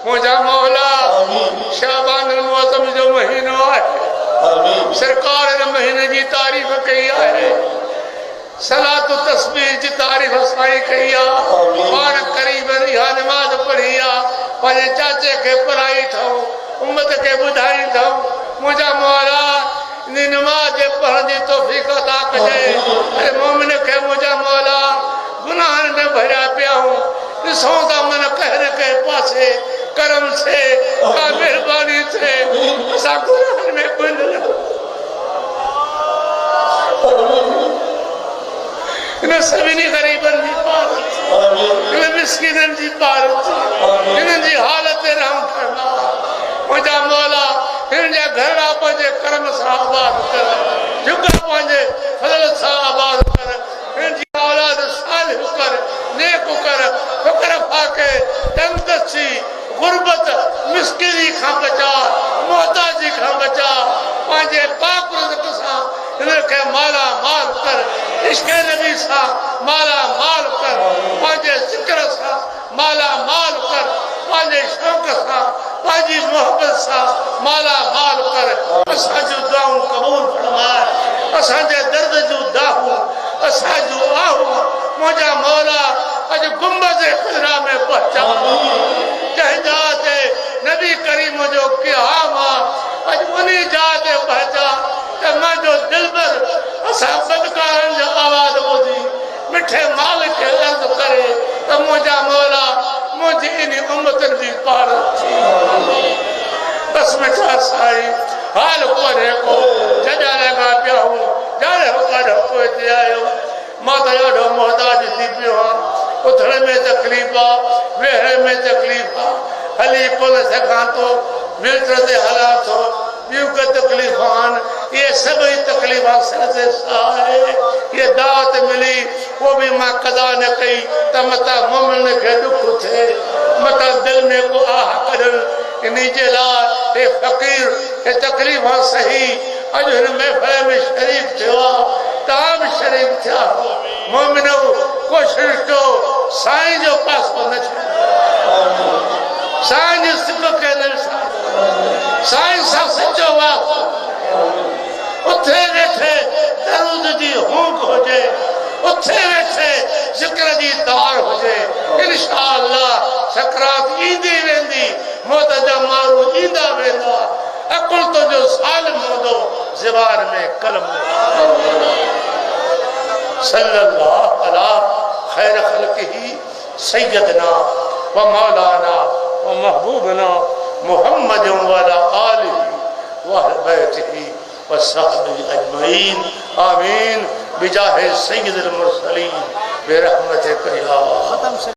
मुझा मौला शाबान मौसम जो महीनो है सरकार ने महीने की तारीफ कही है सलात तस्बीह की तारीफ साई कही पान करीब रिहा नमाज पढ़ी पंहिंजे चाचे के पढ़ाई थो उम्मत के बुधाई थो मुझा मौला नमाज पढ़ण की तौफीक अता कजे अरे मोमिन के मुझा मौला गुनाहन में भरिया पिया हूं ॾिसो था मन कहने के पासे करम से मेहरबानी से असा गुनाहन में गुल इन सभिनी गरीबन जी पार इन मिस्किनन जी पार इन जी हालत रहम फरमा मुझा मौला इन जा घर पंहिंजे करम सां आबाद कर जुगा पंहिंजे फज़ल सां आबाद कर इन जी औलाद सालिह कर नेक कर फकर फाके तंगदस्ती गुरबत मिस्किनी खां बचा मोहताजी खां बचा पंहिंजे पाक रज़्क़ सां इनखे माला माल कर इश्क़ नबी सां माला माल कर पंहिंजे ज़िक्र सां माला माल कर पंहिंजे शौक़ सां पंहिंजी मोहब्बत सां माला माल कर असां जूं दुआऊं क़बूल फरमाए असांजे दर्द जूं दाहूं असां जूं आहूं मुंहिंजा मौला अॼु गुंबद ख़ुदरा में पहुचा जंहिं जॻह ते नबी करीम जो क़याम आहे अॼु उन जॻह ते पहुचा त मुंहिंजो दिलबर असां बदकारनि जो आवाज़ ॿुधी मिठे मालिक खे अर्ज़ु करे त मुंहिंजा मौला मुंहिंजी इन उम्मतनि जी पार बस में छा साईं हाल कोन्हे को जॾहिं लॻा पिया हूं ॼाणे काॾो पोइ हिते आयो मां त ॾाढो मोहताज थी पियो आहियां उथण में तकलीफ़ आहे वेहण में तकलीफ़ आहे हली कोन सघां थो व्हीलचेयर ते हलां थो ॿियूं के तकलीफ़ आहिनि इहे सभई तकलीफ़ सरदे सां आहे इहे दावत मिली उहो बि मां कदा न कई त मता मोमिन खे ॾुख थिए मता दिलि में को आह कढनि इन जे लाइ हे फ़क़ीर हे तकलीफ़ सही अॼु हिन महफ़िल में शरीफ़ थियो आहे तव्हां बि शरीफ़ थिया मोमिनो कोशिशि कयो साईं जो पासो न छॾो साईं जी सिक खे न विसारो साईं सां सचो वास्तो उथे वेठे दरूद जी हूंक हुजे उथे वेठे ज़िक्र जी तार हुजे इंशाअल्लाह सकरात ईंदी वेंदी मौत जा माण्हू ईंदा वेंदा अकुल तुंहिंजो सालिम हूंदो ज़बान में कलम सल्लल्लाहु अला खैर खल्क़िही सय्यदना व मौलाना व महबूबना मुहम्मद व अला आलिही व अहल बैतिही व सहबिही अजमईन आमीन बिजाहे सय्यदिल मुरसलीन बिरहमतिक या